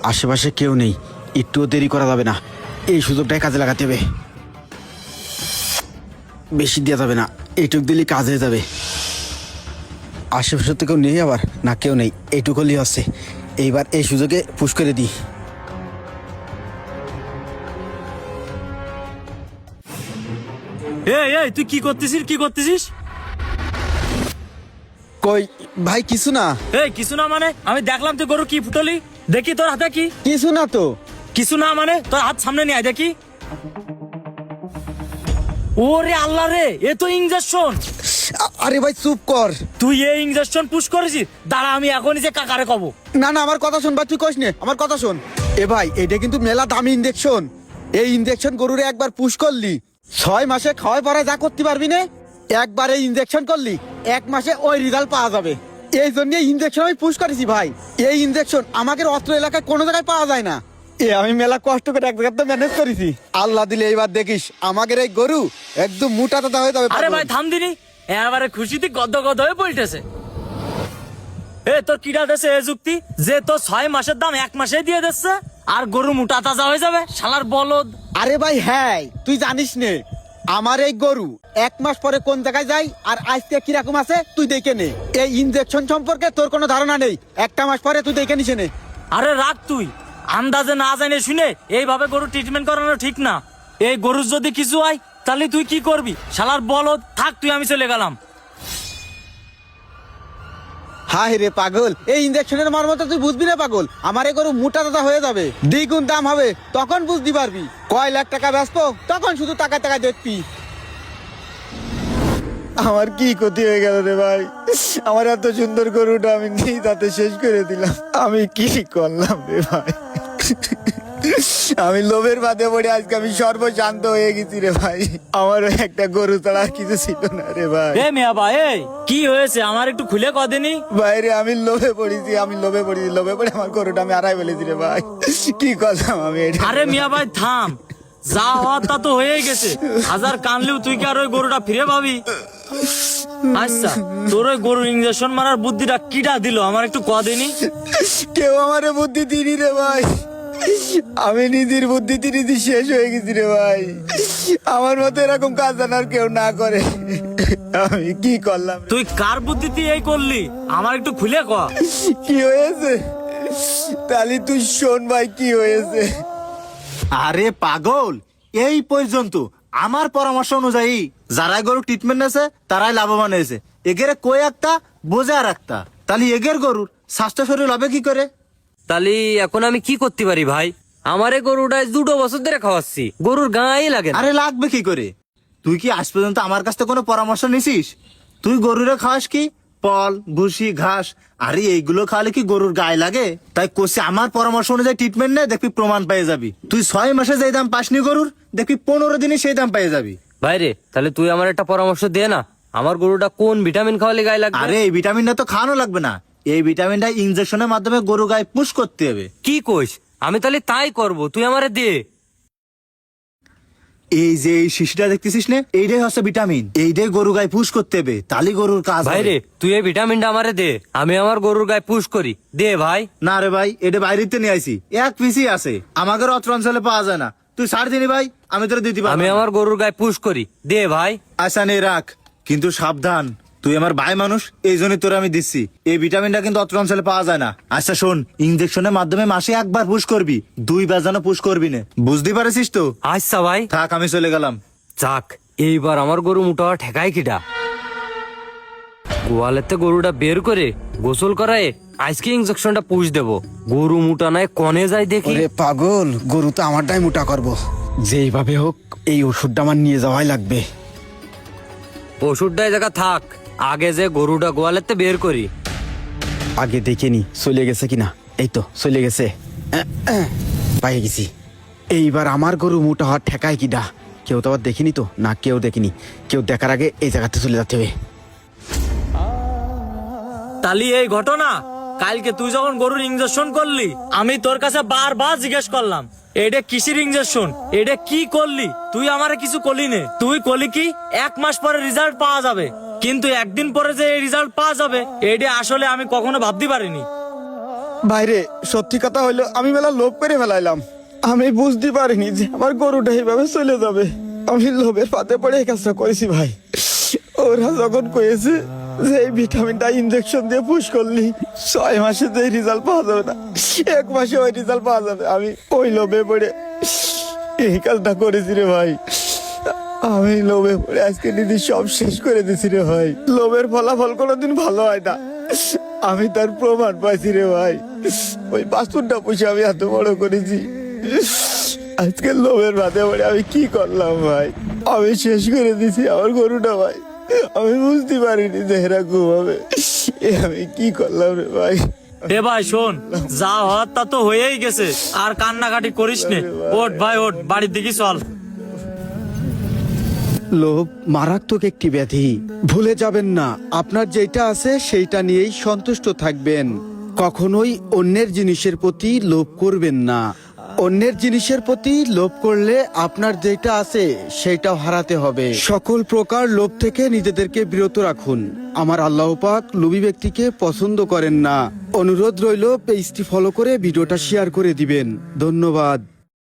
আশেপাশে কেউ নেই, একটুও দেরি করা যাবে না। এই সুযোগটাই কাজে লাগাতে হবে। বেশি দেওয়া যাবে না, এইটুক দিলে কাজ হয়ে যাবে। আশেপাশে তো কেউ নেই, আবার না কেউ নেই, এইটুকু হলেই হচ্ছে। এইবার এই সুযোগে পুশ করে দিই। এই এই তুই কি করতেছিস? কই ভাই, কিছু না। এই কিছু না মানে? আমি দেখলাম তুই গরু কি ফুটলি, দেখি তোর হাতে কি। কিছু না তো। কিছু না মানে তোর হাত সামনে নিয়ে আয় দেখি। ওরে আল্লাহ রে, এ তো ইনজেকশন। আরে ভাই চুপ কর। তুই এই ইনজেকশন পুশ করেছিস? দাঁড়া, আমি এখনই যে কাকারে কব। না না, আমার কথা শোন ভাই, তুই কইস নে, আমার কথা শোন। এ ভাই, এটা কিন্তু মেলা দামি ইনজেকশন। এই ইনজেকশন গরুরে একবার পুশ করলি 6 মাসে খাওয়াই পরে যা করতে পারবি না, একবার এই ইনজেকশন করলি 1 মাসে ওই রেজাল্ট পাওয়া যাবে। এই জন্য এই ইনজেকশন আমি পুশ করেছি ভাই। এই ইনজেকশন আমাদের অত্র এলাকায় কোনো জায়গায় পাওয়া যায় না। আমি মেলা কষ্ট করে এক জায়গাতে ম্যানেজ করেছি। আল্লাহ দিলে এইবার দেখিস আমাদের এই গরু একদম মোটা তাজা হয়ে যাবে। আরে ভাই থাম দিনি, এবারে খুশিতে গদ গদ হয়ে পড়তেছে। এ তোর কিডা দেশে এ যুক্তি যে তোর 6 মাসের দাম 1 মাসে দিয়ে দিচ্ছে আর গরু মোটা তাজা হয়ে যাবে? শালার বলদ। আরে ভাই হ্যাঁ, তুই জানিস নে আমার এই গরু 1 মাস পরে কোন জায়গায় যাই আর আজকে কিরকম আছে তুই দেখে নে। এই ইনজেকশন সম্পর্কে তোর কোনো ধারণা নেই, 1 মাস পরে তুই দেখে নিস নে। আরে রাখ তুই, আন্দাজে না জানে শুনে এইভাবে গরু ট্রিটমেন্ট করানো ঠিক না। এই গরুর যদি কিছু হয় তাহলে তুই কি করবি? শালার বলদ, থাক তুই, আমি চলে গেলাম। হায় রে পাগল, এই ইনজেকশনের মর্মটা তুই বুঝবি না পাগল। আমার এই গরু মোটা তাজা হয়ে যাবে, দ্বিগুণ দাম হবে, তখন বুঝতে পারবি। কয় লাখ টাকা বেচবো তখন শুধু টাকা টাকা দেখবি। আমার কি ক্ষতি হয়ে গেল রে ভাই, আমার এত সুন্দর গরুটা আমি নিয়ে তাতে শেষ করে দিলাম। আমি কি করলাম রে ভাই, আমি লোভের বাদে পড়ে আজকে আমি সর্বশান্ত হয়ে গেছি রে ভাই। আমারও একটা গরু ছাড়া আর কিছু ছিল না রে ভাই। এ মিয়া ভাই, এই কি হয়েছে আমার একটু খুলে কদিনই। বাইরে আমি লোভে পড়েছি, লোভে পড়ে আমার গরুটা আমি হারাই ফেলেছি রে ভাই। কি করলাম আমি এটা? আরে মিয়া ভাই থাম, যা হওয়ার তা তো হয়ে গেছে। হাজার কানলেও তুই কি আর ওই গরুটা ফিরে পাবি? আচ্ছা, তোর ওই গরুর ইঞ্জেকশন মারার বুদ্ধিটা কিটা দিল আমার একটু কদিনই। কেউ আমারে বুদ্ধি দিনি রে ভাই, আমি নিজের বুদ্ধিতে নিজে শেষ হয়ে গেছি রে ভাই। আমার মতো এরকম কাজ জানার কেউ না করে, আমি কি করলাম? তুই কার বুদ্ধিতে এই করলি আমার একটু খুলে ক। কি হয়েছে তালি তুই শোন ভাই, কি হয়েছে? আরে পাগল, এই পর্যন্ত আমার পরামর্শ অনুযায়ী যারা গরু ট্রিটমেন্ট নেছে তারাই লাভবান হয়েছে। এগেরে কই একটা বোঝে আর একটা, তাহলে এগের গরুর স্বাস্থ্য শরীর হবে কি করে? তাহলে এখন আমি কি করতে পারি ভাই? আমারে গরুটা 2 বছর ধরে খাওয়াচ্ছি, গরুর গায়ে লাগে না। আরে লাগবে কি করে? তুই কি আজ পর্যন্ত আমার কাছ থেকে কোনো পরামর্শ নিছিস? তুই গরুরে খাওয়াস কি পল, ভুসি, ঘাস, আরে এইগুলো খাওয়ালে কি গরুর গায়ে লাগে? তাই কোসে আমার পরামর্শ অনুযায়ী ট্রিটমেন্ট নে, দেখবি প্রমাণ পেয়ে যাবি। তুই 6 মাসে যেই দাম পাসনি গরুর, দেখবি 15 দিনে সেই দাম পেয়ে যাবি। ভাইরে, তাহলে তুই আমার একটা পরামর্শ দে না, আমার গরুটা কোন ভিটামিন খাওয়ালে গায়ে লাগবে? আরে এই ভিটামিনটা তো খাওয়ানো লাগবে না, এই ভিটামিনটা ইনজেকশনের মাধ্যমে গরু গায়ে পুশ করতে হবে। কি কইস? আমি তাহলে তাই করব, তুই আমারে দে। এই যে এই শিশিটা দেখতেছিস না, এইটাই হচ্ছে ভিটামিন, এইটাই গরু গায়ে পুশ করতে হবে, তাহলে গরুর কাজ হবে। ভাইরে, তুই এই ভিটামিনটা আমারে দে, আমি আমার গরুর গায়ে পুশ করি। দে ভাই। না রে ভাই, এটা বাইরেতে নিয়ে আইছি, 1 পিসই আছে, আমাদের অত্র অঞ্চলে পাওয়া যায় না। তুই ছাড় দিনি ভাই, আমি তোর দিতে পারবো। আমি আমার গরুর গায়ে পুশ করি, দে ভাই। আচ্ছা নে রাখ, কিন্তু সাবধান, তুই আমার ভাই মানুষ, এই জন্য তোর আমি দিচ্ছি। এই ভিটামিনটা কিন্তু অত্র অঞ্চলে পাওয়া যায় না। আচ্ছা শোন, ইনজেকশনের মাধ্যমে মাসে 1 বার পুশ করবি, 2 বার যেন পুশ করবি না, বুঝতে পারছিস তো? আচ্ছা ভাই। থাক, আমি চলে গেলাম। যাক, এইবার আমার গরু মোটা ঠেকায় কিটা। গোয়ালেতে গরুটা বের করে গোসল করায় আজকে ইনজেকশনটা পুশ দেব। গরু মোটা নাই কনে যায় দেখি। ওরে পাগল, গরু তো আমারটাই মোটা করবো, যেইভাবে হোক এই ওষুধটা আমার নিয়ে যাওয়াই লাগবে। ওষুধটাই জায়গা থাক, আগে যে গরুটা গোয়ালেতে বের করি। আগে দেখে নি চলে গেছে কিনা। এই তো চলে গেছে, পাই গেছি। এইবার আমার গরু মোটা হওয়ার ঠেকায় কিডা? কেউ তো আবার দেখিনি তো না, কেউ দেখিনি। কেউ দেখার আগে এই জায়গাতে চলে যেতে হবে। তালি এই ঘটনা, কালকে তুই যখন গরুর ইঞ্জেকশন করলি আমি তোর কাছে বারবার জিজ্ঞেস করলাম এটা কিসের ইঞ্জেকশন, এটা কি করলি? তুই আমারে কিছু করলি নে। তুই করলি কি 1 মাস পরে রেজাল্ট পাওয়া যাবে, কিন্তু একদিন পরে যে এই রেজাল্ট পাওয়া যাবে এটা আসলে আমি কখনো ভাবতে পারিনি। বাইরে সত্যি কথা হইলো আমি মেলা লোভ করে ফেলাইলাম। আমি বুঝতে পারিনি যে আমার গরুটা এইভাবে চলে যাবে। আমি লোভের পাতে পড়ে এই কাজটা করেছি ভাই। ওরা যখন কয়েছে যে এই ভিটামিনটা ইনজেকশন দিয়ে পুশ করলি 6 মাসে যে রেজাল্ট পাওয়া যাবে না, 1 মাসে ওই রেজাল্ট পাওয়া যাবে, আমি ওই লোভে পড়ে এই কাজটা করেছি রে ভাই। আমি লোভে পড়ে আজকে দিদি সব শেষ করে দিছি রে ভাই। লোভের ফলাফল কোনোদিন ভালো হয় না, আমি তার প্রমাণ পাইছি রে ভাই। ওই বাস্তুরটা পুষে আমি এত বড় করেছি, আজকে লোভের বাদে পড়ে আমি কি করলাম ভাই। আমি শেষ করে দিছি আমার গরুটা ভাই। আমি বুঝতে পারিনি যে এরকম হবে। আমি কি করলাম রে ভাই। এ ভাই শোন, যা হওয়ার তা তো হয়েই গেছে, আর কান্নাকাটি করিস নে। ওঠ ভাই ওঠ, বাড়ির দিকে চল। লোভ মারাত্মক একটি ব্যাধি। ভুলে যাবেন না, আপনার যেটা আছে সেইটা নিয়েই সন্তুষ্ট থাকবেন। কখনোই অন্যের জিনিসের প্রতি লোভ করবেন না। অন্যের জিনিসের প্রতি লোভ করলে আপনার যেটা আছে সেটাও হারাতে হবে। সকল প্রকার লোভ থেকে নিজেদেরকে বিরত রাখুন। আমার আল্লাহ পাক লোভী ব্যক্তিকে পছন্দ করেন না। অনুরোধ রইল পেজটি ফলো করে ভিডিওটা শেয়ার করে দিবেন। ধন্যবাদ।